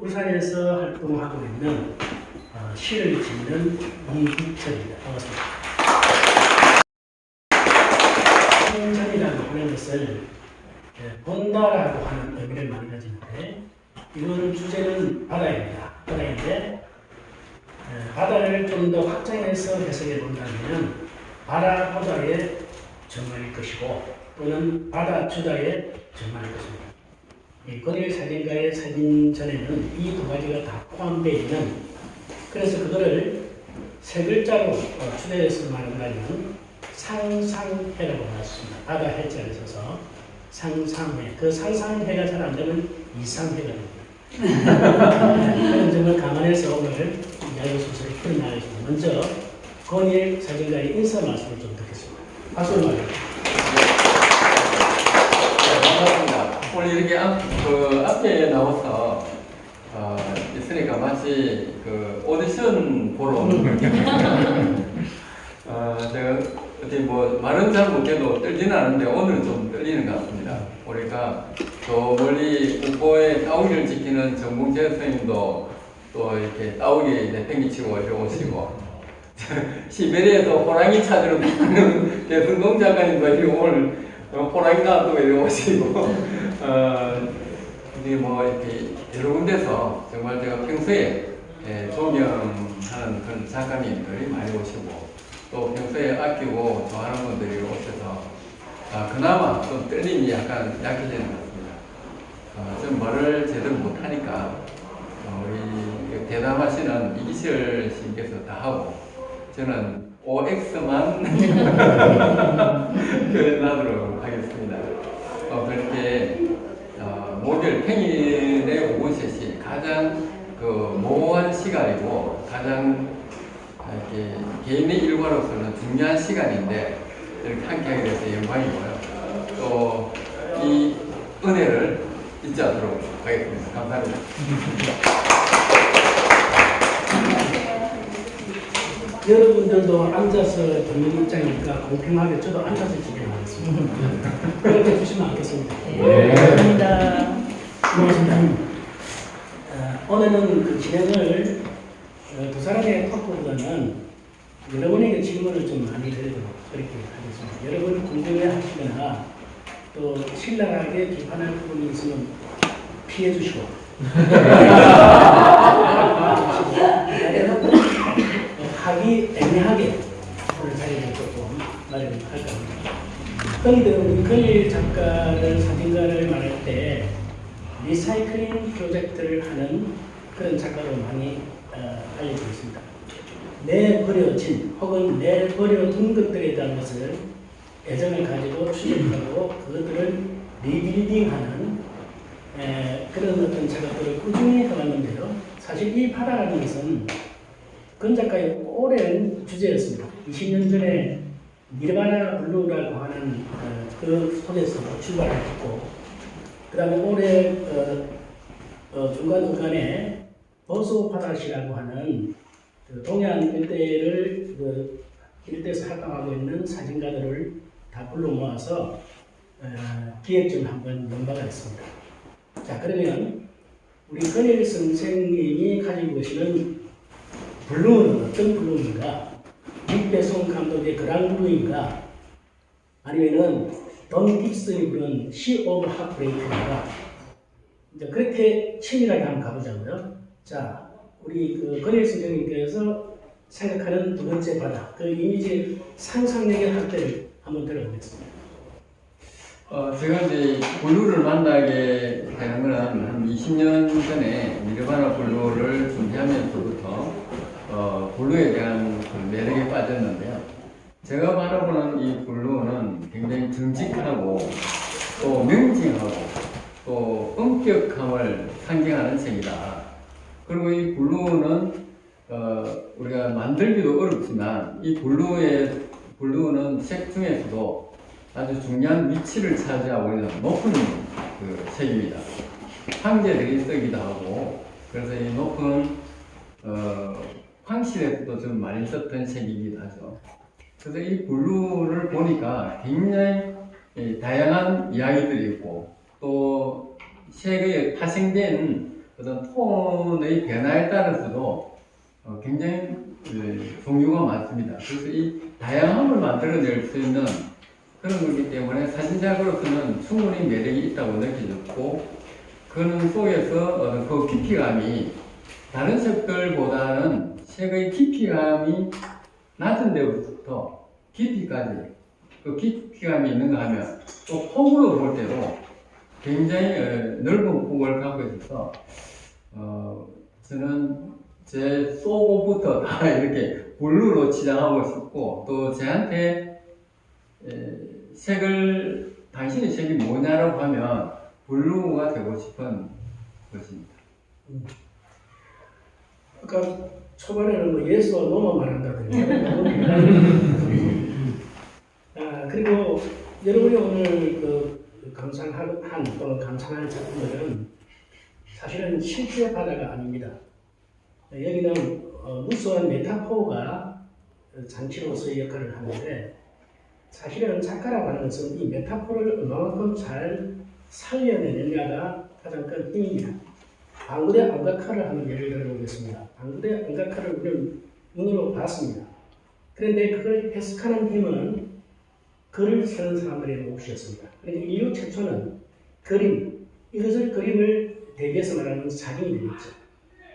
부산에서 활동하고 있는 시를 짓는 이기철입니다. 반갑습니다. 청년이라고 하는 것을 본다라고 하는 의미를 많이 가지는데, 이번 주제는 바다입니다. 바다인데 바다를 좀 더 확장해서 해석해 본다면 바다 주다의 것이고, 또는 바다 주다의 전망일 것입니다. 이 권일 사진가의 사진전에는 이 두 가지가 다 포함되어 있는, 그래서 그거를 세 글자로 추대해서 말한다면 상상해라고 말했습니다. 바다 해자를 써서 상상해. 그 상상해가 잘 안 되면 이상해가 됩니다. 그런 점을 감안해서 오늘 이야기 소설을 풀어나가겠습니다. 먼저 권일 사진가의 인사 말씀을 좀 듣겠습니다. 박수를 말합니다. 반갑습니다. 오늘 이렇게 앞에 나와서 있으니까 마치 오디션 보러 오는 제가 어떻게 말은 잘 못해도 떨지는 않은데 오늘은 좀 떨리는 것 같습니다. 우리가 저 멀리 국보의 따오기를 지키는 정봉재 선생님도 또 이렇게 따오기 내팽개치고 오시고 시베리아에서 호랑이 찾으러 다니는 대승동 작가님도 오늘 호랑이가 또 이리 오시고 이렇게 여러 군데서 정말 제가 평소에 존경하는 그런 작가님들이 많이 오시고, 또 평소에 아끼고 좋아하는 분들이 오셔서 그나마 좀 떨림이 약간 약해지는 것 같습니다. 좀 말을 제대로 못하니까 우리 대담하시는 이기철 씨께서 다 하고 저는 OX만 표현하도록 하겠습니다. 그렇게 목요일 평일에 오후 3시 가장 모호한 시간이고 가장 이렇게 개인의 일과로서는 중요한 시간인데 이렇게 함께하게 돼서 영광이고요. 또 이 은혜를 잊지 않도록 하겠습니다. 감사합니다. 여러분들도 앉아서 듣는 입장이니까 공평하게 저도 앉아서 진행하겠습니다. 그렇게 해주시면 않겠습니다. 네. 감사합니다. 고맙습니다. 오늘은 그 진행을 두 사람의 토크보다는 여러분에게 질문을 좀 많이 드리도록 그렇게 하겠습니다. 여러분이 궁금해 하시거나 또 신랄하게 비판할 부분이 있으면 피해 주시고 하기 애매하게 오늘 자리를 조금 마련할까 합니다. 흔히들 우리 권일 작가를, 사진가를 말할 때 리사이클링 프로젝트를 하는 그런 작가로 많이 알려져 있습니다. 내버려진 혹은 내버려둔 것들에 대한 것을 애정을 가지고 추적하고 그것들을 리빌딩하는 그런 어떤 작업들을 꾸준히 해왔는데요. 사실 이 바다라는 것은 권 작가의 오랜 주제였습니다. 20년 전에 니르바나 블루라고 하는 그 속에서 출발을 했고, 그 다음에 올해 중간중간에 버소 파다시라고 하는 동해안 일대를 일대에서 활동하고 있는 사진가들을 다 불러 모아서 기획전을 한번 연바가 있습니다. 자, 그러면 우리 권일 선생님이 가지고 계시는 블루는 어떤 블루인가? 닉배송 감독의 그랑블루인가? 아니면은 돈 깁슨이 부른 시 오브 하트브레이크인가? 그렇게 치밀하게 한번 가보자고요. 자, 우리 권일 선생님께서 생각하는 두 번째 바다, 그 이미지 상상력의 학대를 한번 들어보겠습니다. 제가 이제 블루를 만나게 되는 것은 한 20년 전에 니르바나 블루를 준비하면서부터 블루에 대한 매력에 빠졌는데요. 제가 바라보는 이 블루는 굉장히 정직하고 또 명징하고 또 엄격함을 상징하는 색이다. 그리고 이 블루는 우리가 만들기도 어렵지만 이 블루는 색 중에서도 아주 중요한 위치를 차지하고 있는 높은 그 색입니다. 황제들이 쓰기도 하고, 그래서 이 높은 황실에서도 좀 많이 썼던 색이기도 하죠. 그래서 이 블루를 보니까 굉장히 다양한 이야기들이 있고, 또 세계에 파생된 어떤 톤의 변화에 따라서도 굉장히 종류가 많습니다. 그래서 이 다양함을 만들어낼 수 있는 그런 거기 때문에 사진작으로서는 충분히 매력이 있다고 느껴졌고, 그는 속에서 그 깊이감이 다른 색들보다는 색의 깊이감이 낮은 데부터 깊이까지, 그 깊이감이 있는가 하면 또 폭으로 볼 때도 굉장히 넓은 폭을 갖고 있어서 저는 제 속옷부터 다 이렇게 블루로 치장하고 싶고, 또 저한테 색을, 당신의 색이 뭐냐라고 하면 블루가 되고 싶은 것입니다. 아까 초반에는 뭐 예수와 노마만 한다든지 그리고 여러분이 오늘 그 감상한 또는 감상할 작품들은 사실은 실제 바다가 아닙니다. 여기는 무수한 메타포가 장치로서의 역할을 하는데, 사실은 작가라고 하는 것은 이 메타포를 얼마만큼 잘 살려내느냐가 가장 큰 힘입니다. 방구대 안각화를 하는 예를 들어보겠습니다. 방구대 안각화를 우리는 눈으로 봤습니다. 그런데 그걸 해석하는 힘은 글을 쓰는 사람들의 몫이었습니다. 그러니까 인류 최초는 그림, 이것을 그림을 대비해서 말하는 사진이 되겠죠.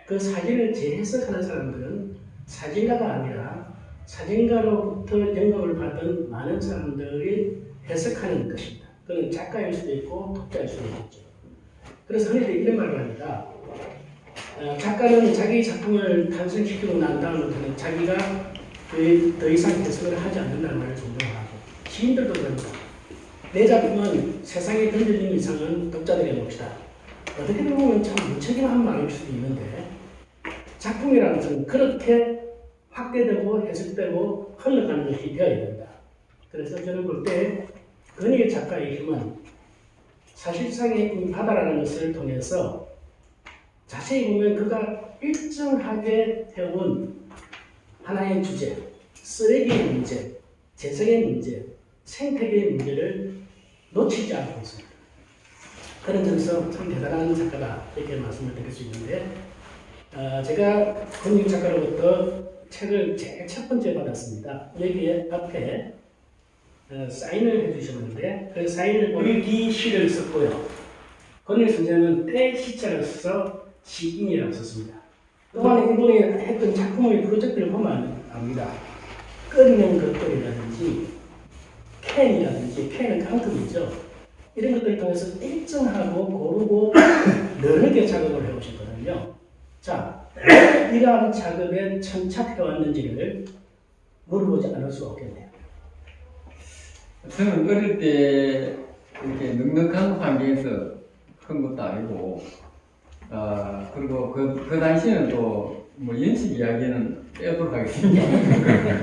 그 사진을 재해석하는 사람들은 사진가가 아니라 사진가로부터 영감을 받은 많은 사람들이 해석하는 것입니다. 그는 작가일 수도 있고 독자일 수도 있겠죠. 그래서 흔히들 이런 말을 합니다. 작가는 자기 작품을 탄생시키고 난 다음부터는 자기가 더 이상 해석을 하지 않는다는 말을 종종 하고, 시인들도 그럽니다. 내 작품은 세상에 던져진 이상은 독자들의 몫이다. 어떻게 보면 참 무책임한 말일 수도 있는데, 작품이라는 것은 그렇게 확대되고 해석되고 흘러가는 것이 되어야 된다. 그래서 저는 볼 때 근희 작가의 힘은 사실상의 이 바다라는 것을 통해서 자세히 보면 그가 일정하게 해온 하나의 주제, 쓰레기의 문제, 재생의 문제, 생태계의 문제를 놓치지 않고 있습니다. 그런 점에서 참 대단한 작가다, 이렇게 말씀을 드릴 수 있는데, 제가 권익 작가로부터 책을 제일 첫 번째 받았습니다. 여기에 앞에 사인을 해주셨는데, 그 사인을 일기시를 썼고요. 권익 선생은 때 시자를 써서 시인이라고 썼습니다. 그동안에 이분이 했던 작품의 프로젝트를 보면 압니다. 끓이는 것들이라든지 캔이라든지, 캔은 깡통이죠. 이런 것들을 통해서 일정하고 고르고 여러 작업을 해오셨거든요. 자, 이러한 작업에 천착해왔는지를 물어보지 않을 수가 없겠네요. 저는 어릴 때 이렇게 넉넉한 환경에서 큰 것도 아니고, 그리고 그 당시에는 또 뭐 연식 이야기는 빼도록 하겠습니다.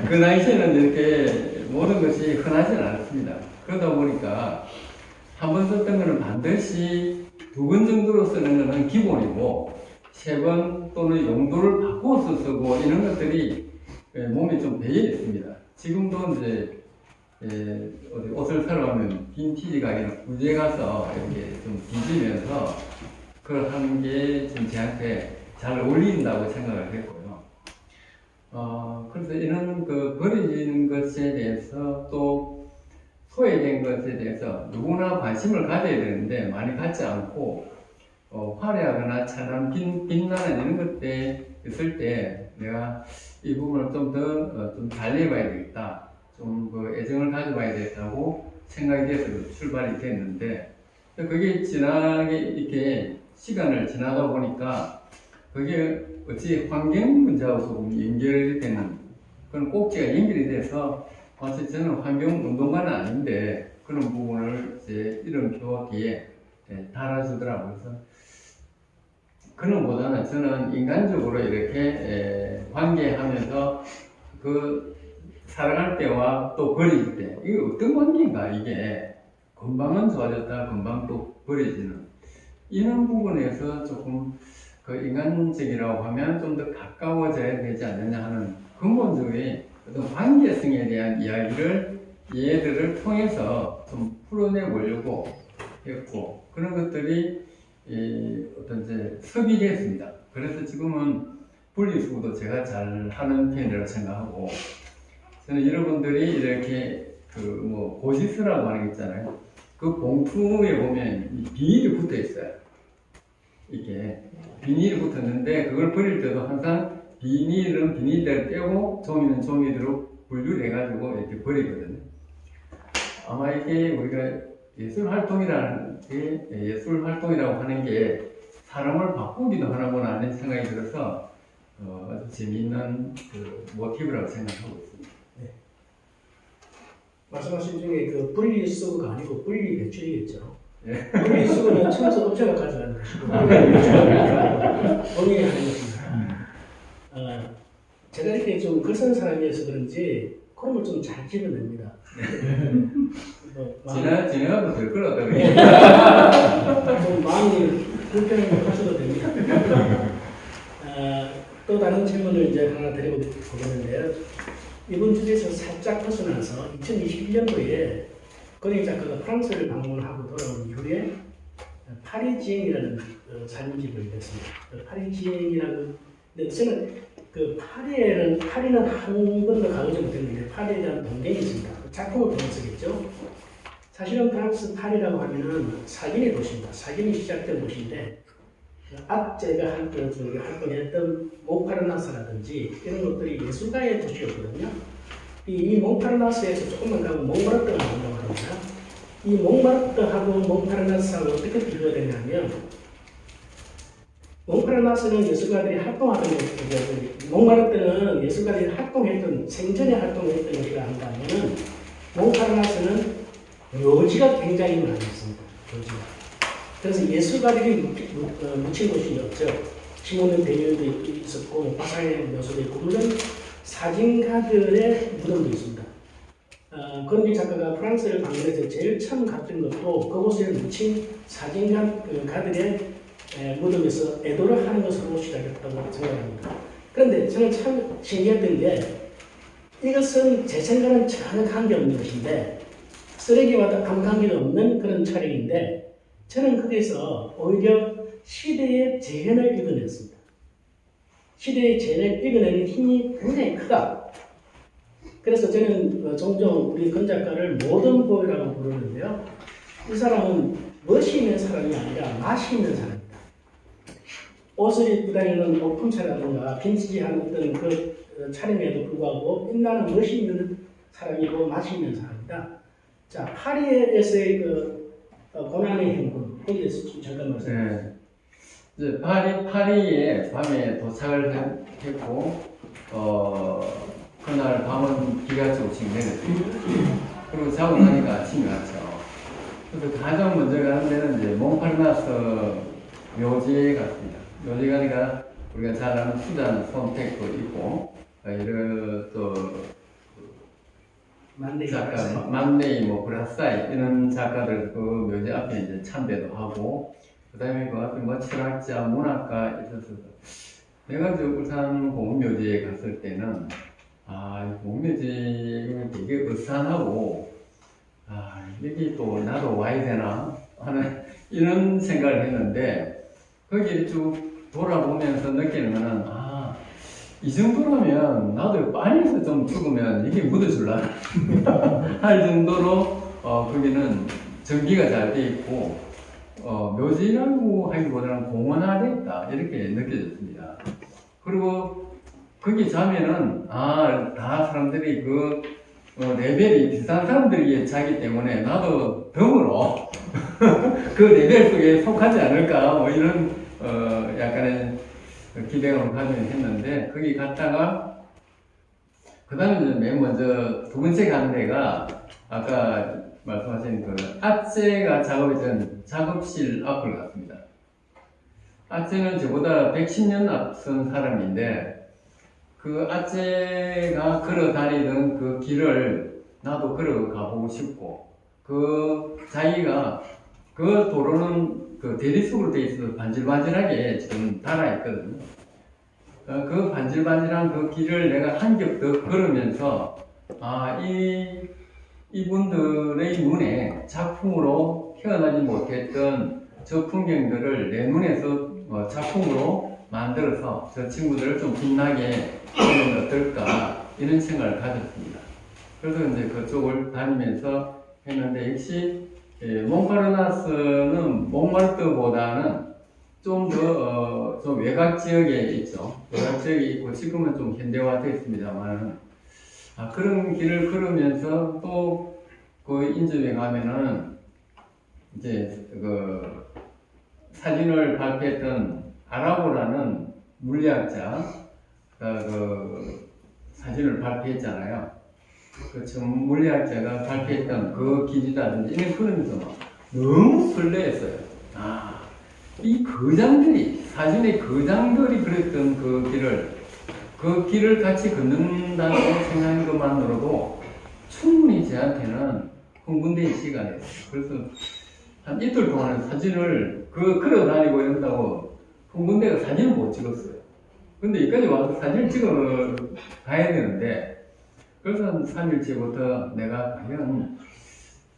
그 당시에는 이렇게 모든 것이 흔하지는 않았습니다. 그러다 보니까 한 번 썼던 거는 반드시 2번 정도로 쓰는 것은 기본이고, 3번 또는 용도를 바꿔서 쓰고, 이런 것들이 몸에 좀 배어 있습니다. 지금도 이제 어디 옷을 사러 가면 빈티지 가게나 구제 가서 이렇게 좀 뒤지면서 그걸 하는 게 좀 저한테 잘 어울린다고 생각을 했고요. 그래서 이런 그 버려지는 것에 대해서 또 소외된 것에 대해서 누구나 관심을 가져야 되는데 많이 갖지 않고, 화려하거나 찬란 빛나는 이런 것들 있을 때 내가 이 부분을 좀 더 좀 달래봐야 되겠다, 좀 그 애정을 가져봐야 되겠다고 생각이 돼서 출발이 됐는데, 그게 지나게 이렇게 시간을 지나다 보니까 그게 어찌 환경 문제하고 조금 연결이 되는 그런 꼭지가 연결이 돼서, 사실 저는 환경 운동가는 아닌데 그런 부분을 이제 이름표 뒤에 달아주더라고요. 그래서 그런 보다는 저는 인간적으로 이렇게 관계하면서 그 살아갈 때와 또 버릴 때, 이게 어떤 관계인가, 이게 금방은 좋아졌다 금방 또 버려지는 이런 부분에서 조금 그 인간적이라고 하면 좀 더 가까워져야 되지 않느냐 하는 근본적인 어떤 관계성에 대한 이야기를 얘들을 통해서 좀 풀어내 보려고 했고, 그런 것들이 이 어떤 이제 섭이됐습니다. 그래서 지금은 분리수거도 제가 잘 하는 편이라고 생각하고, 저는 여러분들이 이렇게 그 뭐 고지서라고 하는 게 있잖아요. 그 봉투에 보면 이 비닐이 붙어 있어요. 이게 비닐이 붙었는데 그걸 버릴 때도 항상 비닐은 비닐대로 떼고 종이는 종이대로 분류해가지고 이렇게 버리거든요. 아마 이게 우리가 예술 활동이라는 게 예술 활동이라고 하는 게 사람을 바꾸기도 하나구나 하는 생각이 들어서 아주 재미있는 그 모티브라고 생각하고 있습니다. 말씀하신 중에 그 분리수거가 아니고 분리배출이겠죠. 예. 분리수거는 청소업체가 가져가는 것이고 분리배출은 본인이 하는 것입니다. 제가 이렇게 좀 글쓴 사람이어서 그런지 콜음을 좀 잘 집어냅니다. 지나가도 될 거라고 좀 마음이 불편하셔도 됩니다. 또 다른 질문을 이제 하나 드려보겠는데요. 이번 주제에서 살짝 벗어나서 2021년도에 권희 작가가 프랑스를 방문하고 돌아온 이후에 파리지앵이라는 사진집을 냈습니다. 파리지앵이라는, 근데 저는 그 파리는 한 번도 가보지 못했는데 파리에 대한 동경이 있습니다. 작품을 통해서겠죠. 사실은 프랑스 파리라고 하면은 사진의 도시입니다. 사진이 시작된 도시인데 악제가 활동했던 몽파르나스라든지 이런 것들이 예술가의 도시였거든요. 이 몽파르나스에서 조금만 가면 몽마르트가 나온다고 합니다. 이 몽마르트하고 몽파르나스하고 어떻게 비교가 되냐면 몽파르나스는 예술가들이 활동하던 곳이고 몽마르트는 예술가들이 활동했던 생전에 활동했던 곳이라 한다면은 몽파르나스는 묘지가 굉장히 많이 있습니다. 묘지가. 그래서 예술가들이 묻힌 곳이었죠. 시몬 베니얼도 있었고 바사의 묘소도 있고 물론 사진가들의 무덤도 있습니다. 권비 작가가 프랑스를 방문해서 제일 처음 갔던 것도 그곳에 묻힌 사진가들의 무덤에서 애도를 하는 것으로 시작했다고 생각합니다. 그런데 저는 참 신기했던 게 이것은 제 생각은 전혀 관계없는 것인데 쓰레기와도 아무 관계가 없는 그런 촬영인데 저는 거기서 오히려 시대의 재현을 읽어냈습니다. 시대의 재현을 읽어내는 힘이 굉장히 크다. 그래서 저는 종종 우리 권 작가를 모던 보이라고 부르는데요. 이 사람은 멋이 있는 사람이 아니라 맛이 있는 사람입니다. 옷을 입고 다니는 오픈차라든가 빈티지한 어떤 그 차림에도 불구하고 빛나는 멋이 있는 사람이고 맛이 있는 사람이다. 자, 파리에서의 그 고난의 행군, 거기에 대해서 좀 잠깐 말씀해주세요. 이제 파리에 밤에 도착을 했고, 그날 밤은 비가 조금씩 내렸습니다. 그리고 자고 나니까 아침이 왔죠. 그래서 가장 먼저 가는 데는 이제 몽파르나스 묘지에 갔습니다. 묘지 가니까 우리가 잘 아는 수잔 선택도 있고, 이런 또 작가, 만네이, 브라사이 이런 작가들 그 묘지 앞에 이제 참배도 하고, 그 다음에 그 앞에 철학자, 문학가 있어서 내가 저 울산 공원묘지에 갔을 때는 공원묘지 되게 으산하고 여기 또 나도 와야 되나 하는 이런 생각을 했는데 거기를 쭉 돌아보면서 느끼는 거는 이 정도라면 나도 파리에서 좀 죽으면 이게 묻어줄라 할 정도로 거기는 전기가 잘 돼 있고 묘지라고 하기보다는 공원화돼 있다 이렇게 느껴졌습니다. 그리고 거기 자면은 다 사람들이 그 레벨이 비싼 사람들이 자기 때문에 나도 덤으로 그 레벨 속에 속하지 않을까 뭐 이런 약간의 기대감을 가지고 했는데 거기 갔다가 그 다음에 맨 먼저 두 번째 가는 데가 아까 말씀하신 그 아체가 작업했던 작업실 앞을 갔습니다. 아체는 저보다 110년 앞선 사람인데 그 아체가 걸어 다니던 그 길을 나도 걸어가 보고 싶고 그 자기가 그 도로는 그 대리석으로 돼 있어서 반질반질하게 지금 달아있거든요. 그 반질반질한 그 길을 내가 한 겹 더 걸으면서 이분들의 눈에 작품으로 태어나지 못했던 저 풍경들을 내 눈에서 작품으로 만들어서 저 친구들을 좀 빛나게 하면 어떨까 이런 생각을 가졌습니다. 그래서 이제 그쪽을 다니면서 했는데 역시 몽파르나스는 몽마르트보다는 좀 더 좀 외곽 지역에 있죠. 외곽 지역에 있고 지금은 좀 현대화되어 있습니다만 그런 길을 걸으면서 또 그 인접에 가면은 이제 그 사진을 발표했던 아라고라는 물리학자가 그 사진을 발표했잖아요. 그 물리학자가 발표했던 그 길이라든지 이런 그러면서 막 너무 설레했어요. 이 거장들이 사진의 거장들이 그랬던 그 길을 같이 걷는다고 생각하는 것만으로도 충분히 저한테는 흥분된 시간이었어요. 그래서 한 이틀 동안은 사진을 걸어 다니고 이런다고 흥분돼서 사진을 못 찍었어요. 근데 여기까지 와서 사진을 찍어 가야 되는데 그래서 한 3일째부터 내가 과연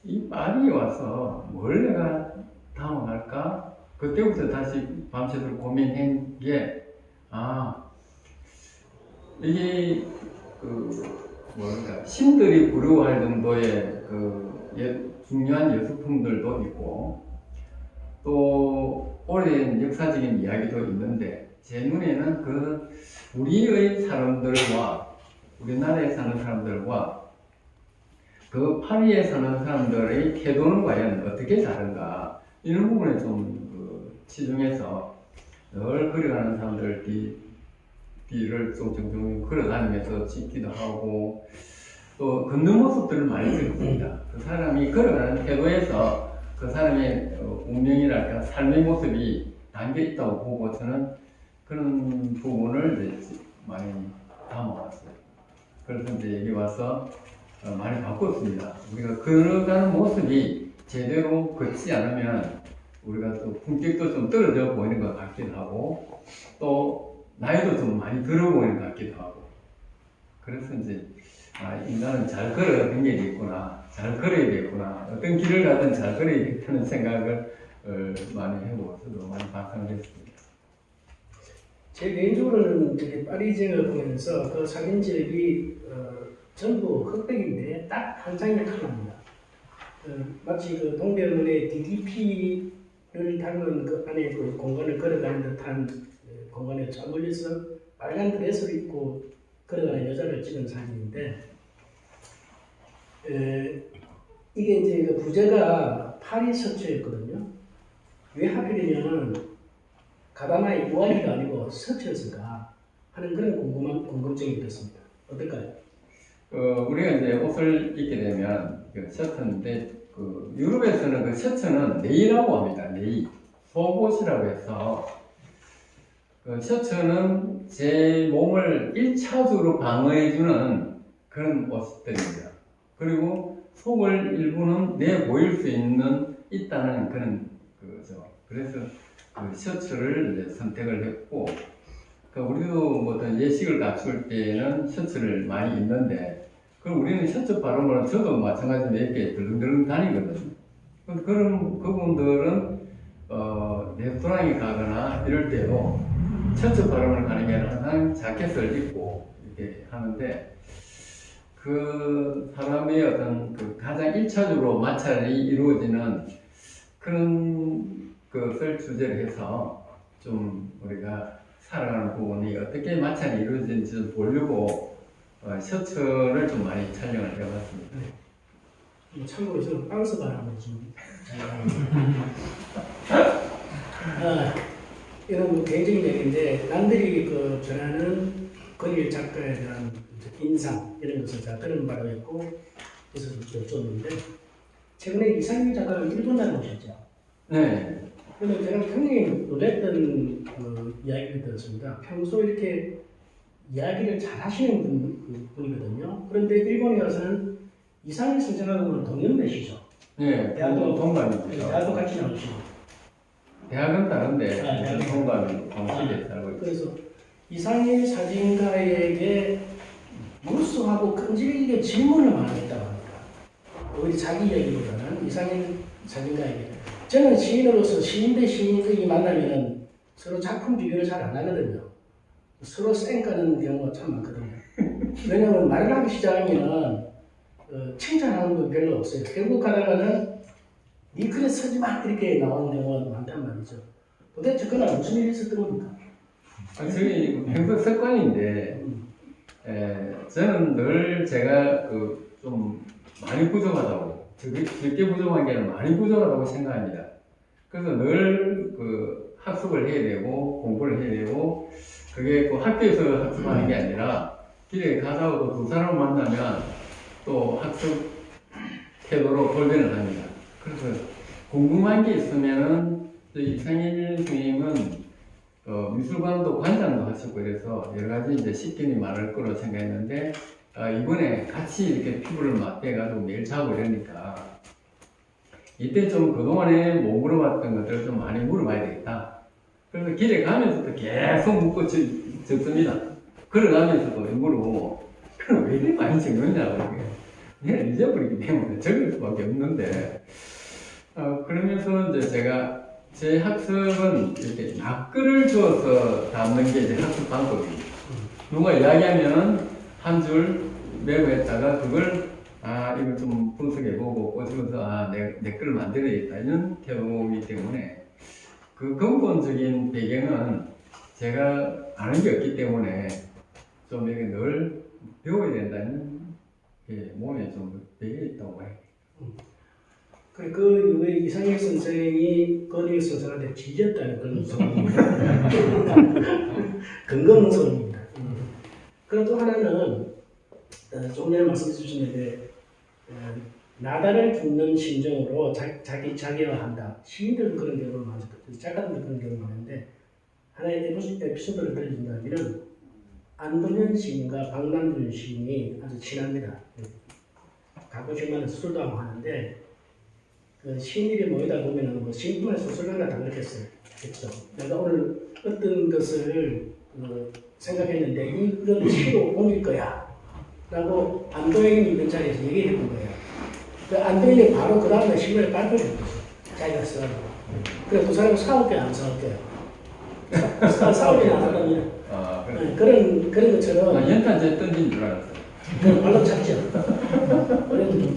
이 파리에 와서 뭘 내가 담아갈까? 그때부터 다시 밤새도록 고민한 게 이게 신들이 부러워할 정도의 중요한 예술품들도 있고 또 오랜 역사적인 이야기도 있는데 제 눈에는 우리의 사람들과 우리나라에 사는 사람들과 그 파리에 사는 사람들의 태도는 과연 어떻게 다른가 이런 부분에 좀 치중해서 늘 걸어가는 사람들 뒤를 좀 종종 걸어다니면서 찍기도 하고 또 걷는 모습들을 많이 찍습니다. 그 사람이 걸어가는 태도에서 그 사람의 운명이랄까 삶의 모습이 담겨 있다고 보고 저는 그런 부분을 이제 많이 담아왔어요. 그래서 이제 여기 와서 많이 바꿨습니다. 우리가 걸어가는 모습이 제대로 걷지 않으면 우리가 또 품격도 좀 떨어져 보이는 것 같기도 하고 또 나이도 좀 많이 들어 보이는 것 같기도 하고 그래서 이제 인간은 잘 걸어야 능력이 있구나 잘 걸어야겠구나 어떤 길을 가든 잘 걸어야겠다는 생각을 많이 해보고 저도 많이 반성했습니다. 제 개인적으로는 저기 파리 지역을 보면서 그 사진집이 전부 흑백인데 딱 한 장이 하나입니다. 마치 그 동대문의 DDP를 닮은 그 안에 그 공간을 걸어가는 듯한 공간에 쫙 몰려서 빨간 드레스를 입고 걸어가는 여자를 찍은 사진인데 이게 이제 그 부제가 파리 서초였거든요. 왜 하필이면 가다마의 우아리가 아니고 서초였을까 하는 그런 궁금증이 들었습니다. 어떨까요? 우리가 이제 옷을 입게 되면 셔츠인데 유럽에서는 그 셔츠는 네이라고 합니다. 네이 속옷이라고 해서 셔츠는 제 몸을 1차적으로 방어해주는 그런 옷들입니다. 그리고 속을 일부는 내 보일 수 있다는 그런 거죠. 그래서 셔츠를 이제 선택을 했고 우리도 어떤 예식을 갖출 때는 셔츠를 많이 입는데 우리는 셔츠 바르면 저도 마찬가지로 이렇게 들렁들렁 다니거든요. 그분들은 레스토랑에 가거나 이럴 때도 셔츠 바르면 가는 게 아니라 항상 자켓을 입고 이렇게 하는데 그 사람의 어떤 가장 1차적으로 마찰이 이루어지는 그런 것을 주제로 해서 좀 우리가 살아가는 부분이 어떻게 마찰이 이루어지는지 보려고 셔츠를 좀 많이 촬영을 해봤습니다. 네. 참고로 저는 빤스 바람을 지금 이건 뭐 개인적인 얘기인데 남들이 전하는 건일 작가에 대한 인상 이런 것을 제가 들은 바가 있고 그래서 여쭤봤는데 최근에 이상민 작가가 일본 다녀오셨죠? 네. 그래서 제가 굉장히 놀랬던 이야기를 들었습니다. 평소 이렇게 이야기를 잘 하시는 분이거든요. 그런데 일본에 가서는 이상민 선생하고는 동년배시죠? 네, 대학도 동갑이죠. 대학도 같이 나오시고. 대학은 다른데 동갑이 동시대에 살고 있죠. 그래서 이상민 사진가에게 무수하고 끈질기게 질문을 많이 했다고 합니다. 오히려 자기 이야기보다는 이상민 사진가에게 저는 시인으로서 시인 대 시인이 만나면은 서로 작품 비교를 잘 안 하거든요. 서로 쌩까는 경우가 참 많거든요. 왜냐면 말을 하기 시작하면은 칭찬하는 거 별로 없어요. 결국 가다가는 니 글에 쓰지 마 이렇게 나오는 경우가 많단 말이죠. 도대체 그날 무슨 일이 있었던 겁니까? 저희 평소 습관인데 저는 늘 제가 그 좀 많이 부족하다고 적게 부족한 게 아니라 많이 부족하다고 생각합니다. 그래서 늘 그 학습을 해야 되고 공부를 해야 되고 그게 그 학교에서 학습하는 게 아니라 길에 가다가도 두 사람 만나면 또 학습 태도로 돌변을 합니다. 그래서 궁금한 게 있으면은 이상일 선생님은 미술관도 관장도 하시고 이래서 여러 가지 이제 식견이 많을 거로 생각했는데 이번에 같이 이렇게 피부를 맞대가지고 매일 자고 이러니까 이때 좀 그동안에 못 물어봤던 것들을 좀 많이 물어봐야 되겠다. 그래서 길에 가면서도 계속 묻고 적습니다. 걸어가면서도 물어보고 그럼 왜 이렇게 많이 적었냐고 내가 잊어버리기 때문에 적을 수밖에 없는데 그러면서 이제 제가 제 학습은 이렇게 낱글을 주어서 담는 게 이제 학습 방법입니다. 누가 이야기하면 한 줄 메모했다가 그걸 이거 좀 분석해보고 꼬집어서 내 글을 만들어야겠다 이런 태도이기 때문에 그 근본적인 배경은 제가 아는 게 없기 때문에 좀 이렇게 늘 배워야 된다는 게 몸에 좀 배어 있다고 봐요. 그 이후에 이상일 선생이 건의에서 저한테 지졌다는 그런 소문입니다. 근거 소문입니다. 그리고 또 하나는 조금 전에 말씀해 주셨는데 나다를 줍는 심정으로 자기화한다. 시인들도 그런 경우가 많죠. 작가들도 그런 경우가 많은데 하나의 에피소드를 들려준다면 안동현 시인과 박남준 시인이 아주 친합니다. 가끔씩만 술도 하고 하는데 그 시인들이 모이다 보면은 뭐 신분의 소설가가 다 그렇겠어요. 그렇죠. 내가 오늘 어떤 것을 생각했는데 이건 시로 옮길 거야. 라고 안동현이 있는 자리에서 얘기해 본 거예요. 그 안동현이 바로 그 다음에 신문에 발표를 했어요. 자기가 쓰라고. 그래 두 사람은 싸울게요, 안 싸울게요? 싸우지는 않았답니다. 네, 그런 것처럼. 연탄재 던진 줄 알았어요. 발로 찼죠.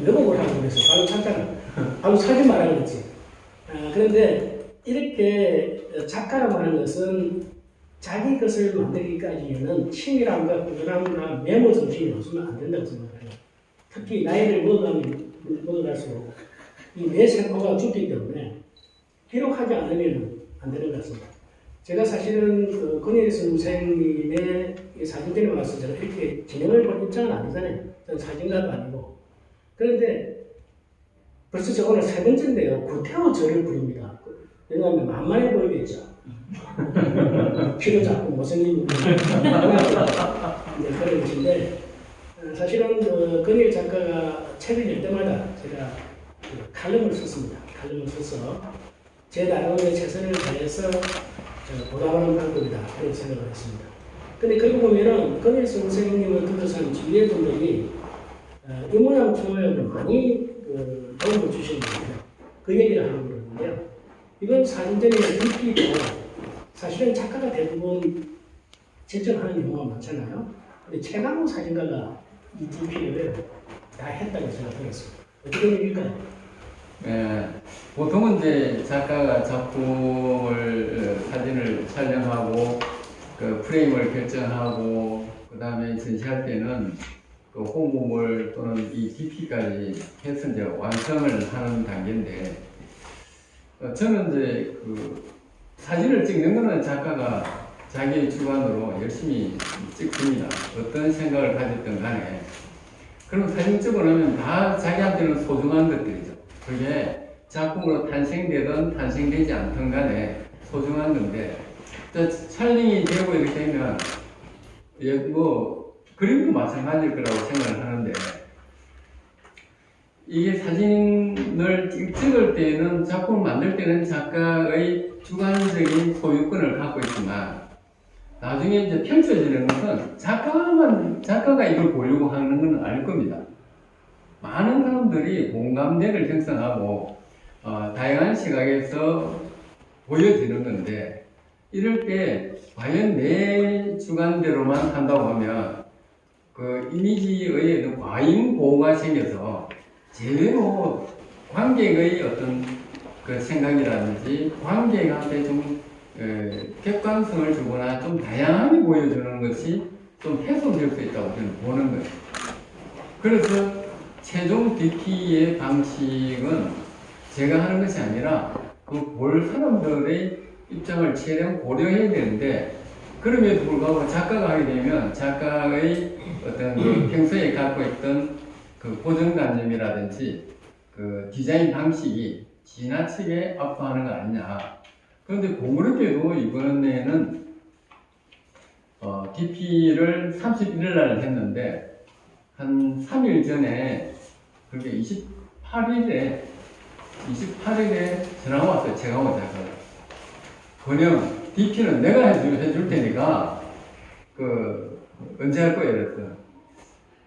외국을 하고 그래서 발로 찼잖아. 발로 차지 말라 그랬지. 그런데 이렇게 작가라고 하는 것은 자기 것을 만들기까지는 친밀함과 꾸준함과 메모 정신이 없으면 안 된다고 생각해요. 특히 나이를 먹어갈수록 이 뇌 세포가 죽기 때문에 기록하지 않으면 안 되는 것 같습니다. 제가 사실은 그 권혜리 선생님의 사진전에 와서 제가 이렇게 진행을 볼 입장은 아니잖아요. 저는 사진가도 아니고. 그런데 벌써 저 오늘 세 번째인데요. 구태여 절을 부릅니다. 왜냐하면 만만해 보이겠죠. 키도 작고 못생긴 그런 것인데 사실은 그 권혜리 작가가 책을 낼 때마다 제가 칼럼을 썼습니다. 칼럼을 써서 제 나름의 최선을 다해서 보답하는 방법이다 그렇게 생각을 했습니다. 근데 그러고 보면은 권혜리 선생님을 비롯한 주위의 분들이 이 모양 저 모양을 많이 도움을 주시는 거예요. 그 얘기를 하는 거거든요. 이건 사진전의 DP도 사실은 작가가 대부분 제정하는 경우가 많잖아요. 근데 최강호 사진가가 이 DP를 다 했다고 생각하겠습니다. 어떻게 얘기일까요? 보통은 이제 작가가 작품을 사진을 촬영하고 그 프레임을 결정하고 그 다음에 전시할 때는 그 홍보물 또는 이 DP까지 해서 이제 완성을 하는 단계인데 저는 이제 그 사진을 찍는 거는 작가가 자기 주관으로 열심히 찍습니다. 어떤 생각을 가졌든 간에. 그럼 사진 찍어놓으면 다 자기한테는 소중한 것들이죠. 그게 작품으로 탄생되든 탄생되지 않든 간에 소중한 건데 촬영이 되고 이렇게 되면 뭐 그림도 마찬가지일 거라고 생각을 하는데 이게 사진을 찍을 때는 작품을 만들 때는 작가의 주관적인 소유권을 갖고 있지만 나중에 이제 펼쳐지는 것은 작가가 이걸 보려고 하는 건 아닐 겁니다. 많은 사람들이 공감대를 형성하고 다양한 시각에서 보여지는 건데 이럴 때 과연 내 주관대로만 한다고 하면 그 이미지의 어떤 과잉 보호가 생겨서 제대로 관객의 어떤 그 생각이라든지 관객한테 좀 객관성을 주거나 좀 다양하게 보여주는 것이 좀 훼손될 수 있다고 저는 보는 거예요. 그래서 최종 DP의 방식은 제가 하는 것이 아니라 그 볼 사람들의 입장을 최대한 고려해야 되는데 그럼에도 불구하고 작가가 하게 되면 작가의 어떤 그 평소에 갖고 있던 그 고정관념이라든지 그 디자인 방식이 지나치게 압도하는 거 아니냐. 그런데 공교롭게도 이번에는 DP를 31일 날 했는데 한 3일 전에 그게 28일에 전화가 왔어요. 최강호 작가가. 번영 DP는 내가 해줄 테니까 그 언제 할 거야 이랬어.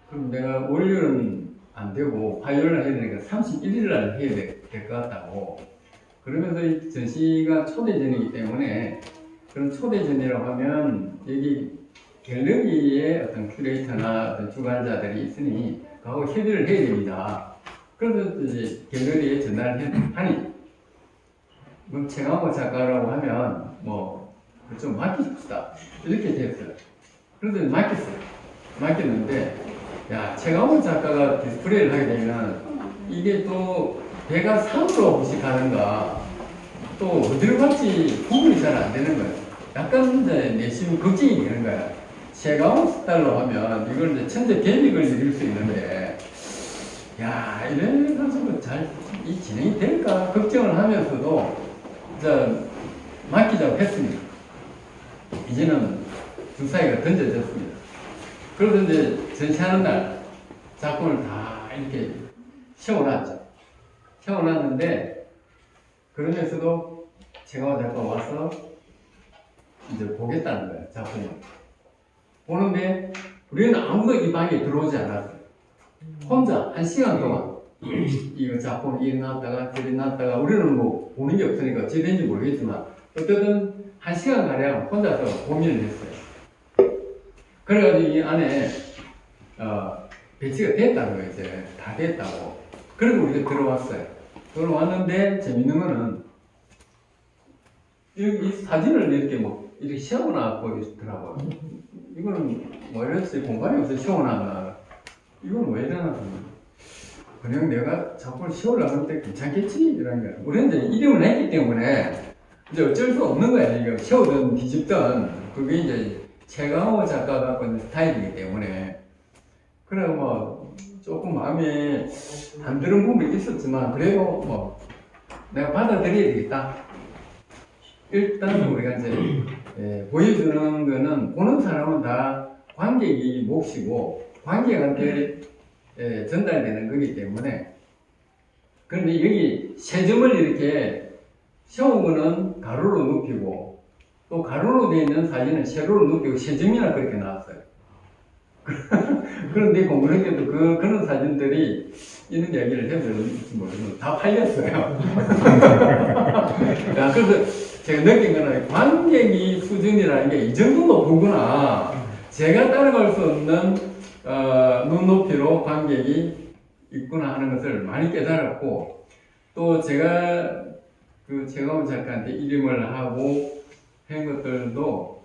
그럼 내가 월요일은 안 되고 화요일 날 해야 되니까 31일 날 해야 될 것 같다고. 그러면서 이 전시가 초대전이기 때문에 그런 초대전이라고 하면 여기 갤러리에 어떤 큐레이터나 어떤 주관자들이 있으니 그하고 협의를 해야 됩니다. 그래서 이제 갤러리에 전화를 하니 그럼 최강호 작가라고 하면 뭐 좀 맡기십시다 이렇게 됐어요. 그래서 맡겼는데 야 최강호 작가가 디스플레이를 하게 되면 이게 또 배가 산으로 혹시 가는가 또 어디로 갈지 구분이 잘 안 되는 거예요. 약간 이제 내심 걱정이 되는 거야. 최강호 스타일로 하면 이걸 이제 천재 개미를 이룰 수 있는데 야 이래가지고 잘 이 진행이 될까 걱정을 하면서도 이제 맡기자고 했습니다. 이제는 주사위가 던져졌습니다. 그래서 이제 전시하는 날 작품을 다 이렇게 세워놨죠. 세워놨는데 그러면서도 최강호 작가 와서 이제 보겠다는 거예요. 작품을 보는데 우리는 아무도 이 방에 들어오지 않았어요. 혼자 1시간 동안 이거 작품 이리 놨다가 저리 놨다가 우리는 뭐 보는 게 없으니까 어찌 된지 모르겠지만 어쨌든 1시간 가량 혼자서 고민을 했어요. 그래가지고 이 안에 배치가 됐다는 거예요. 이제 다 됐다고. 그리고 우리가 들어왔어요. 들어왔는데 재밌는 거는 이 사진을 이렇게 뭐 이렇게 세워놔갖고 있더라고요. 이거는 뭐 이랬지 공간이 없어 세워놔. 이건 왜 이러나 그냥 내가 작품을 세우려고 할때 괜찮겠지 이런 거야. 우리는 이제 이름을 했기 때문에 이제 어쩔 수 없는 거야. 이거 세우든 뒤집든 그게 이제 최강호 작가가 갖고 있는 스타일이기 때문에 그래 뭐 조금 마음에 안 드는 부분이 있었지만 그래도 뭐 내가 받아들여야 되겠다. 일단 우리가 이제 보여주는 거는 보는 사람은 다 관객이 몫이고 관객한테 전달되는 거기 때문에 그런데 여기 세 점을 이렇게 세운 거는 가로로 눕히고 또 가로로 되어 있는 사진은 세로로 눕히고 세 점이나 그렇게 나왔어요. 그런데 공교롭게도 그런 사진들이 이런 이야기를 해도 모르겠는데 다 팔렸어요. 야, 그래서 제가 느낀 거는 관객이 수준이라는 게 이 정도 높구나. 제가 따라갈 수 없는 눈높이로 관객이 있구나 하는 것을 많이 깨달았고 또 제가 그 최강호 작가한테 이름을 하고 한 것들도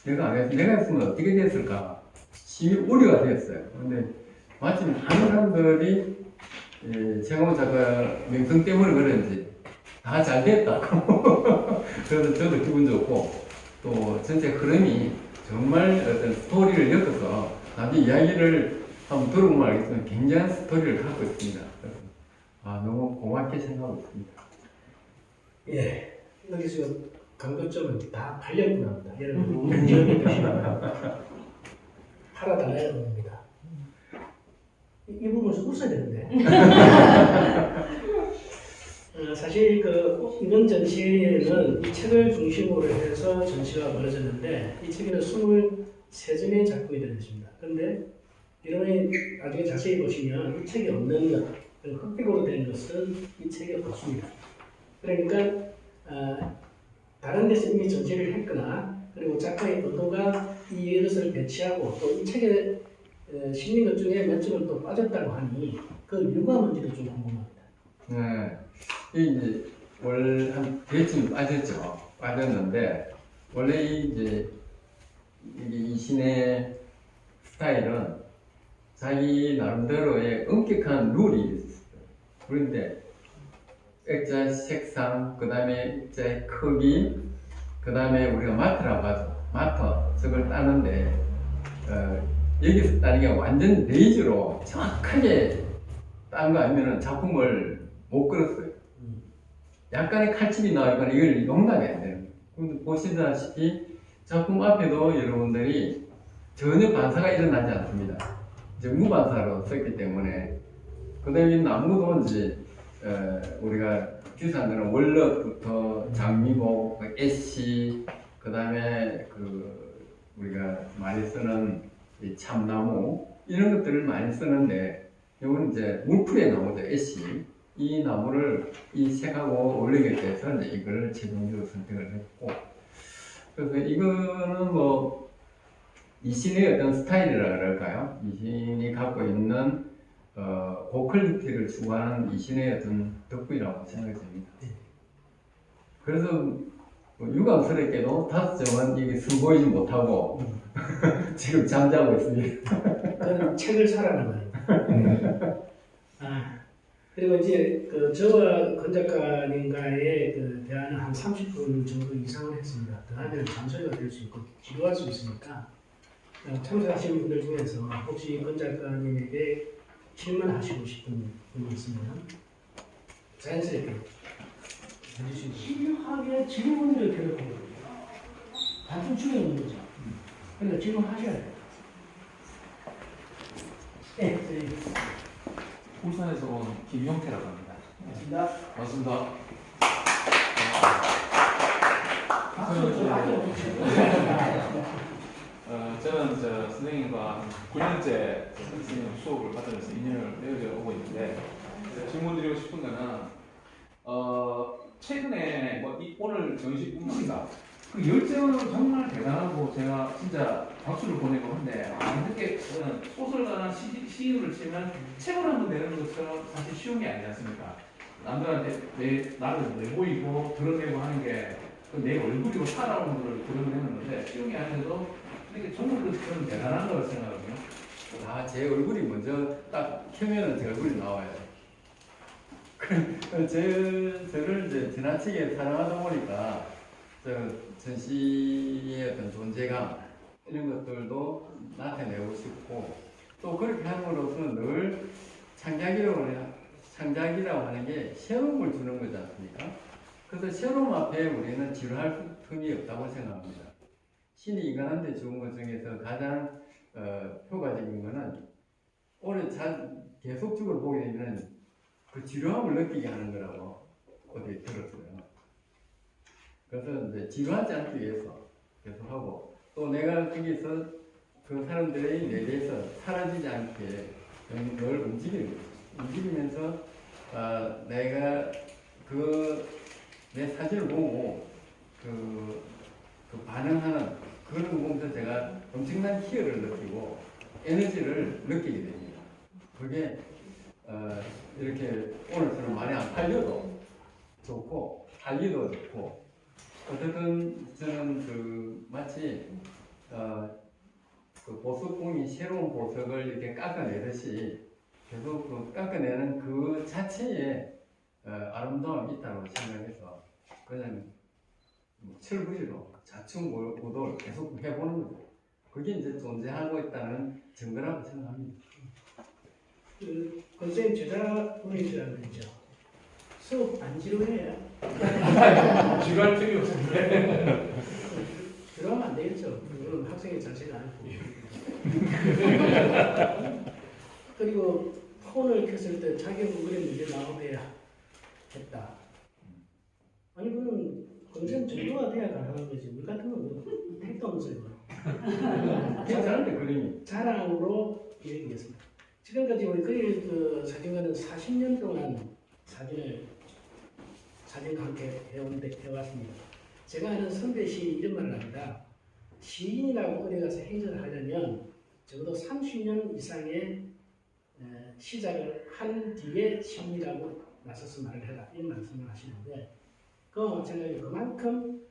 내가 했으면 어떻게 됐을까 심히 우려가 됐어요. 근데 마침 많은 사람들이 최강호 작가 명성 때문에 그런지 다 잘 됐다고 그래서 저도 기분 좋고 또 전체 흐름이 정말 어떤 스토리를 엮어서 나중에 이야기를 한번 들어보면 알겠지만 굉장한 스토리를 갖고 있습니다. 그래서 너무 고맙게 생각하고 있습니다. 예, 여기 지금 강조점은 다 팔렸구나 합니다. 여러분 경쟁이 되시면 팔아달라야 합니다. 이 부분에서 웃어야 되는데. 사실 이번 전시회는 이 책을 중심으로 해서 전시가 벌어졌는데 이 책에는 23점의 작품이 들어있습니다. 그런데 이런 나중에 자세히 보시면 이 책이 없는 것, 흑백으로 된 것은 이 책의 복수입니다. 그러니까 다른 데서 이미 전시를 했거나 그리고 작가의 의도가 이것을 배치하고 또 이 책에 실린 것 중에 몇 줄은 또 빠졌다고 하니 그 이유가 뭔지도 좀 궁금합니다. 네, 이제 한 대쯤 빠졌죠. 빠졌는데 원래 이제 이 신의 스타일은 자기 나름대로의 엄격한 룰이 있어요. 그런데 액자의 색상, 그 다음에 액자의 크기, 그 다음에 우리가 마트라고 하죠. 마터, 저걸 따는데 여기서 따는 게 완전 레이저로 정확하게 딴 거 아니면 작품을 못 그렸어요. 약간의 칼집이 나오니까 이걸 용납이 안 되는 거예요. 근데 보시다시피 작품 앞에도 여러분들이 전혀 반사가 일어나지 않습니다. 이제 무반사로 썼기 때문에. 그 다음에 나무도 이제 우리가 기사들은 월넛부터 장미복, 애씨, 그 다음에 우리가 많이 쓰는 이 참나무 이런 것들을 많이 쓰는데 이거는 이제 물풀의 나무죠. 애씨. 이 나무를 이 색하고 어울리게 돼서 이제 이걸 최종적으로 선택을 했고, 그래서 이거는 뭐 이 신의 어떤 스타일이라 그럴까요? 이 신이 갖고 있는 고퀄리티를 추구하는 이 신의 어떤 덕분이라고 생각이 듭니다. 그래서 뭐 유감스럽게도 5점은 이게 선보이지 못하고 지금 잠자고 있습니다. 그건 책을 사라는 거예요. 그리고 이제 저와 권 작가님과의 대화는 한 30분 정도 이상을 했습니다. 더 하면 잔소리가 될 수 있고 지루할 수 있으니까 참석하시는 분들 중에서 혹시 권 작가님에게 질문하시고 싶은 분이 있으면 자연스럽게 해주시고 심하게 질문을 드려보는 거예요. 단순 추려놓는 거죠. 그러니까 질문하셔야 돼요. 네, 울산에서 온 김용태라고 합니다. 반갑습니다. 반갑습니다. 저는 선생님과 9년째 선생님 수업을 받으면서 인연을 맺어 오고 있는데 질문드리고 싶은 거는 최근에 오늘 전시뿐만 아니라 그 열정은 정말 대단하고 제가 진짜 박수를 보내고 한데 이렇게 소설가나 시인을 치면 책을 한번 내는 것처럼 사실 쉬운 게 아니지 않습니까? 남들한테 나를 내보이고 드러내고 하는 게 내 얼굴이고 살아오는 걸 드러내는 건데 쉬운 게 아닌데도 이렇게 정말 그런 대단한 걸 생각하거든요. 제 얼굴이 먼저 딱 켜면은 제 얼굴이 나와요. 저를 이제 지나치게 사랑하다 보니까 전시의 어떤 존재감 이런 것들도 나타내고 싶고 또 그렇게 함으로써 늘 창작이라고 하는 게 새로움을 주는 거지 않습니까? 그래서 새로움 앞에 우리는 지루할 틈이 없다고 생각합니다. 신이 인간한테 주은 것 중에서 가장 효과적인 거는 오래 계속적으로 보게 되면 그 지루함을 느끼게 하는 거라고 어디 들었어요. 그래서 이제 지루하지 않기 위해서 계속하고 또 내가 거기서 그 사람들의 내대에서 사라지지 않게 늘 움직이는 거죠. 움직이면서 내가 내 사진을 보고 그 반응하는 그런 보면서 제가 엄청난 희열을 느끼고 에너지를 느끼게 됩니다. 그게 이렇게 오늘처럼 많이 안 팔려도 좋고 팔리도 좋고 어쨌든 저는 마치 그 보석공이 새로운 보석을 이렇게 깎아내듯이 계속 깎아내는 그 자체에 아름다움이 있다고 생각해서 그냥 철부지로 자충우돌 계속 해보는 거죠. 그게 이제 존재하고 있다는 증거라고 생각합니다. 선생님 제자분이시라고 그랬죠. 수업 안 지루해요? 지루할 틈이 없습니다. 지루하면 안 되겠죠. 그건 학생의 자세가 아니고. 그리고 폰을 켰을 때 자기 얼굴에 문제 나오면 했다. 아니 그건 건전 정도가 돼야 가능한 거지. 우리 같은 건 택도 없어요. 괜찮은데 그림이 자랑으로 얘기했습니다. 지금까지 우리 거의 그 사진관은 40년 동안 사진과 함께 해왔습니다. 제가 아는 선배 시인 이런 말을 합니다. 시인이라고 어디 가서 행사를 하려면 적어도 30년 이상의 시작을 한 뒤에 시인이라고 나서서 말을 해라 이런 말씀을 하시는데 그 제가 그만큼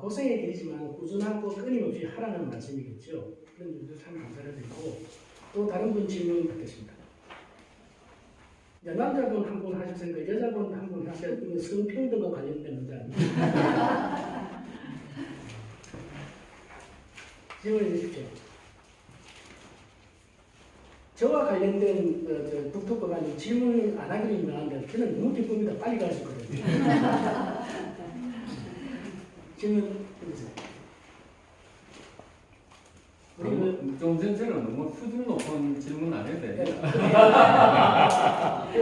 고생의 길이지만 꾸준하고 끊임없이 하라는 말씀이겠죠. 그런 점도 참 감사를 드리고 또 다른 분 질문 받겠습니다. 남자분 한 분 하셨으니까 여자분 한 분 하셔야 이거 성평등과 관련된 문제 아닙니까? 질문해 주십시오. 저와 관련된 독특법가 아니고 질문 안 하기로 유명한데 저는 너무 기쁩니다. 빨리 갈 수 있거든요. 질문 해주세요. 좀 전처럼 너무 수준 높은 질문 안 해도 돼.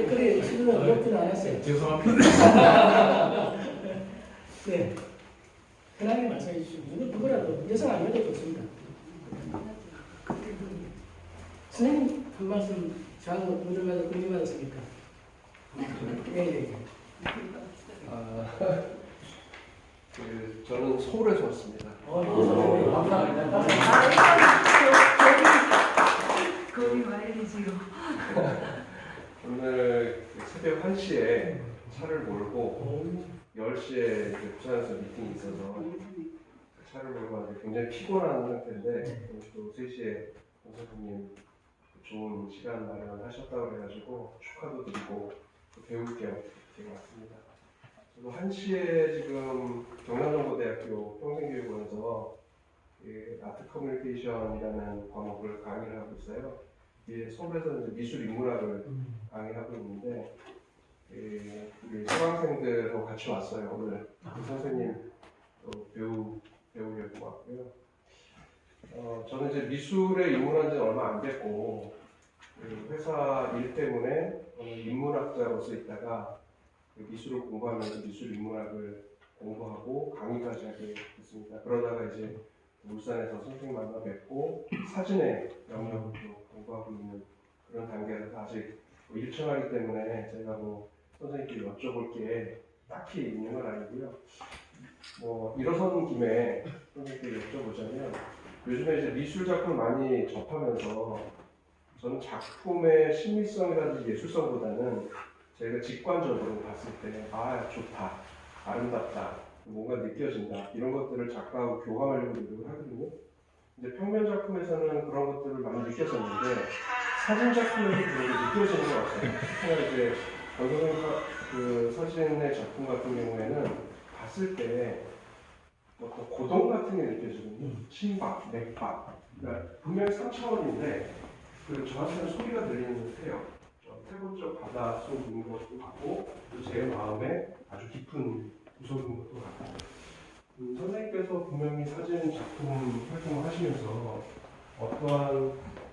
그래, 질문은 어렵진 않았어요. 죄송합니다. 네. 편하게 말씀해 주시고, 누구라도, 여성 아니어도 좋습니다. 선생님, 한 말씀, 저하고 문을 받았습니까? 예. 저는 서울에서 왔습니다. 감사합니다. 거기 말이지요. 오늘 새벽 1시에 차를 몰고 10시에 부산에서 미팅이 있어서 차를 몰고 왔는데 굉장히 피곤한 상태인데 또 3시에 선생님 좋은 시간 마련하셨다고 해가지고 축하도 드리고 또 배울 겸 이렇게 왔습니다. 저도 1시에 지금 경남정보대학교 평생교육원에서 아트 커뮤니케이션이라는 과목을 강의를 하고 있어요. 이게 서울에서 이제 미술 인문학을 강의하고 있는데 우리 수강생들하고 같이 왔어요. 오늘 그 선생님 배우려고 왔고요. 저는 이제 미술에 입문한 지는 얼마 안 됐고 회사 일 때문에 인문학자로서 있다가 미술을 공부하면서 미술 인문학을 공부하고 강의까지 하게 됐습니다. 그러다가 이제 울산에서 선생님 만나 뵙고 사진의 영역을 공부하고 있는 그런 단계라서 아직 일천하기 때문에 제가 선생님께 여쭤볼 게 딱히 있는 건 아니고요. 일어선 김에 선생님께 여쭤보자면 요즘에 이제 미술 작품을 많이 접하면서 저는 작품의 심미성이라든지 예술성보다는 제가 직관적으로 봤을 때 좋다, 아름답다, 뭔가 느껴진다 이런 것들을 작가하고 교감하려고 노력을 하거든요. 이제 평면 작품에서는 그런 것들을 많이 느꼈었는데 사진 작품에서 그런 게 느껴지는 것 같아요. 특히나 이제 그 사진의 작품 같은 경우에는 봤을 때 어떤 고동 같은 게 느껴지거든요. 심박, 맥박. 그러니까 분명히 3차원인데 저한테는 소리가 들리는 듯해요. 태국적 바다 속에 있는 것도 같고 또 제 마음에 아주 깊은 구석인 것도 같고 선생님께서 분명히 사진 작품 활동을 하시면서 어떠한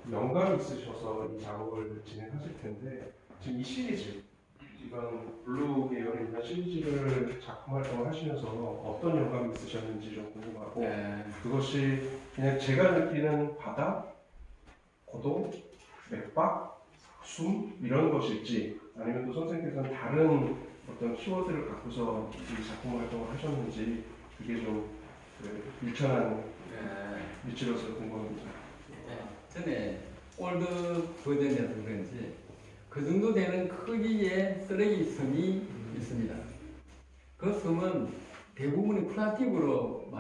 영감이 있으셔서 이 작업을 진행하실 텐데 지금 이 시리즈 이건 블루 계열의 이런 시리즈를 작품 활동을 하시면서 어떤 영감이 있으셨는지 좀 궁금하고 그것이 그냥 제가 느끼는 바다, 고동, 맥박, 숨 이런 것일지 아니면 또 선생님께서는 다른 어떤 키워드를 갖고서 이 작품 활동을 하셨는지 그게 좀 일천한 위치로서 궁금합니다. 전에 올드 버전이라서 그런지 그 정도 되는 크기의 쓰레기 섬이 있습니다. 그 섬은 대부분이 플라스틱으로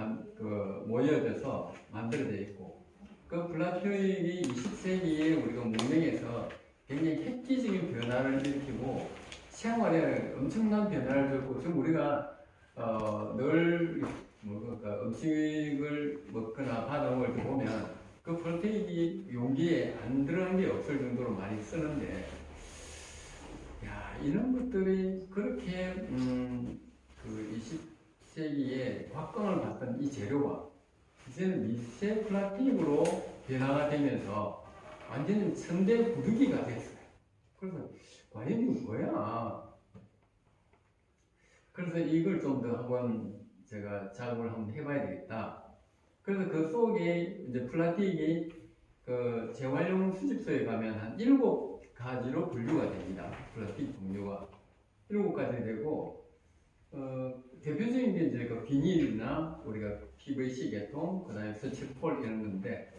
모여져서 만들어져 있고 그 플라스틱이 20세기에 우리가 문명에서 굉장히 획기적인 변화를 일으키고 생활에 엄청난 변화를 줬고 지금 우리가 늘 음식을 먹거나 받아먹을 때 보면 그 플라스틱이 용기에 안 들어간 게 없을 정도로 많이 쓰는데 이런 것들이 그렇게 그 20세기에 곽광을 받던 이 재료가 이제는 미세 플라스틱으로 변화가 되면서 완전히 천대 부득이가 됐어요. 그래서 과연 이게 뭐야? 그래서 이걸 좀 더 한번 제가 작업을 한번 해봐야 되겠다. 그래서 그 속에 이제 플라스틱이 그 재활용 수집소에 가면 한 7가지로 분류가 됩니다. 플라스틱 종류가 7가지 되고 대표적인 게 이제 그 비닐이나 우리가 PVC 계통, 그다음에 스티로폴 이런 건데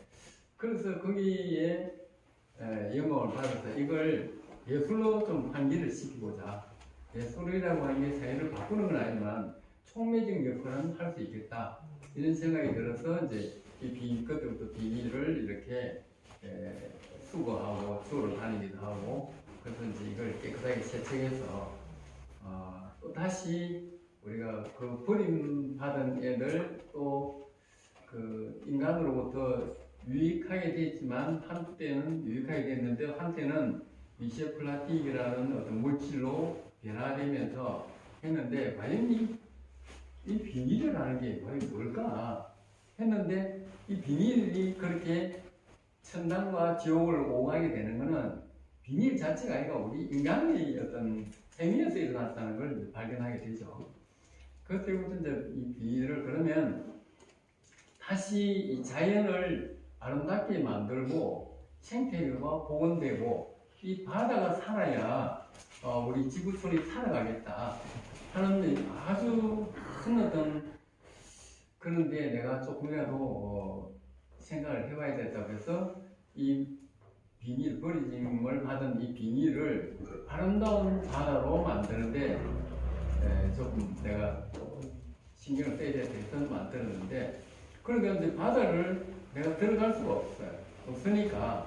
그래서 거기에 영감을 받아서 이걸 예술로 좀 환기를 시키고자 예술이라고 하는 게 사회를 바꾸는 건 아니지만 촉매적 역할은 할 수 있겠다 이런 생각이 들어서 이제 그때부터 비닐을 이렇게 수거하고 주우러 다니기도 하고 그래서 이제 이걸 깨끗하게 세척해서 또 다시 우리가 그 버림받은 애들 또 그 인간으로부터 유익하게 됐지만 한때는 유익하게 됐는데 한때는 미세 플라스틱이라는 어떤 물질로 변화되면서 했는데 과연 이 비닐이라는 게 과연 뭘까 했는데 이 비닐이 그렇게 천당과 지옥을 오가게 되는 것은 비닐 자체가 아니라 우리 인간의 어떤 행위에서 일어났다는 걸 발견하게 되죠. 그것 때문에 이제 이 비닐을 그러면 다시 이 자연을 아름답게 만들고 생태계가 복원되고 이 바다가 살아야 우리 지구촌이 살아가겠다 하는 아주 큰 어떤 그런데 내가 조금이라도 생각을 해봐야 된다고 해서 이 비닐 버리짐을 받은 이 비닐을 아름다운 바다로 만드는데 조금 내가 신경을 써야 돼서 만들었는데 그러니까 이제 바다를 내가 들어갈 수가 없으니까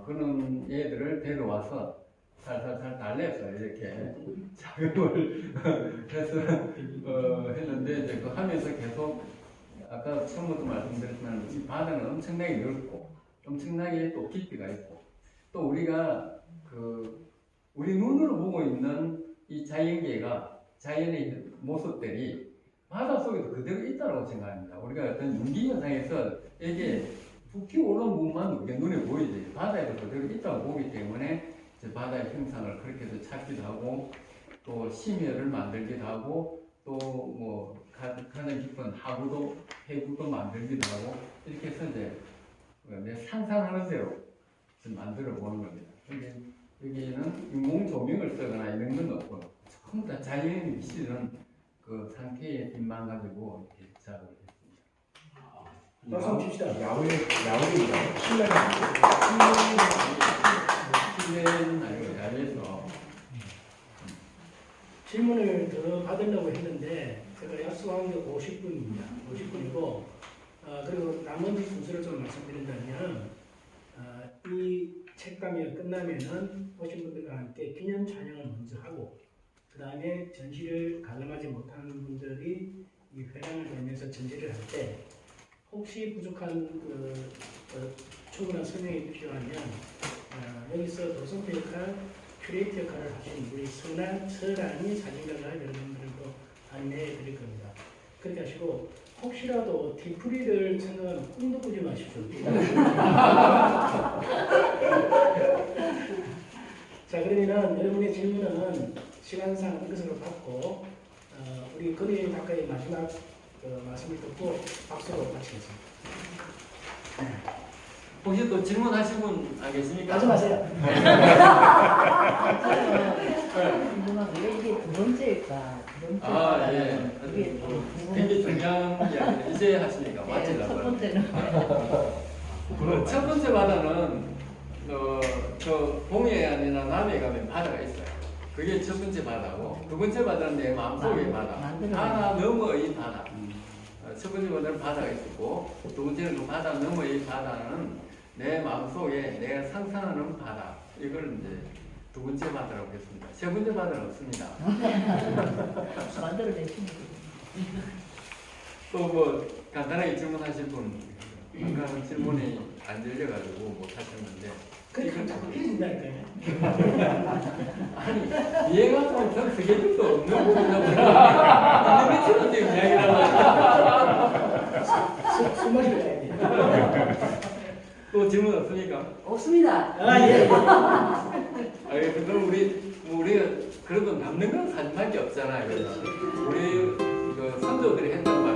그런 애들을 데려와서 살살살 달래서 이렇게 작업을 해서 했는데 이제 그 하면서 계속 아까 처음부터 말씀드렸지만 이 바다는 엄청나게 넓고 엄청나게 또 깊이가 있고 또 우리가 그 우리 눈으로 보고 있는 이 자연계가 자연의 모습들이 바다 속에도 그대로 있다고 생각합니다. 우리가 어떤 윤기 현상에서 이게 붓기 오른 부분만 우리가 눈에 보이지 바다에도 그대로 있다고 보기 때문에 이제 바다의 형상을 그렇게 해서 찾기도 하고 또 심혈을 만들기도 하고 또 뭐 가장 깊은 하구도 해구도 만들기도 하고 이렇게 해서 이제 내 상상하는 대로 만들어 보는 겁니다. 근데 여기는 인공 조명을 쓰거나 이런 건 없고 전부 다 자연이 미치는 그 상태의 빛만 가지고 이렇게 작업을 했습니다. 박수 칩시다. 야외입니다. 실내가 실내는 아니고 야외에서 질문을 더 받으려고 했는데 제가 약속한 게 50분입니다. 50분이고 그리고 나머지 순서를 좀 말씀드린다면 이 책감이 끝나면은 오신 분들과 함께 기념 촬영을 먼저 하고 그 다음에 전시를 관람하지 못하는 분들이 이 회랑을 돌면서 전시를 할 때 혹시 부족한 충분한 설명이 필요하면 여기서 도슨트 역할, 큐레이터 역할을 하신 우리 서란이 사진가가 여러분들을 또 안내해 드릴 겁니다. 그렇게 하시고 혹시라도 뒤풀이를 생각하면 꿈도 꾸지 마십시오. 자 그러면은 여러분의 질문은 시간상 이것으로 받고 우리 거리 작가의 마지막 말씀을 듣고 박수로 마치겠습니다. 혹시 또 질문하신 분 안 계십니까? 말씀하세요. 궁금한 게 이게 두 번째일까? 두 번째. 예. 이게 굉장히 중요한 이야기를 이제 하시니까 첫 맞으려고요. 번째는 첫 번째 바다는 저 동해안이나 남해 가면 바다가 있어요. 그게 첫 번째 바다고 두 번째 바다는 내 마음속의 바다. 바다 너머의 바다. 첫 번째 바다는 바다가 있었고 두 번째는 그 바다 너머의 바다는 내 마음속에 내가 상상하는 바다. 이걸 이제 두 번째 바다라고 했습니다. 세 번째 바다는 없습니다. 만들어내시는 또 뭐 간단하게 질문하실 분 그런 질문이 안 들려가지고 못 하셨는데 그러니까 자꾸 해진다니까요. 아니 얘가 좀 스케줄도 없는 분이다 보니까 인터넷으로 지금 이야기를 하고 술 마시러 가야 돼. 또 질문 없습니까? 없습니다. 예. 그럼 우리가 그래도 남는 건 사진밖에 없잖아요. 우리 그 선조들이 했던 말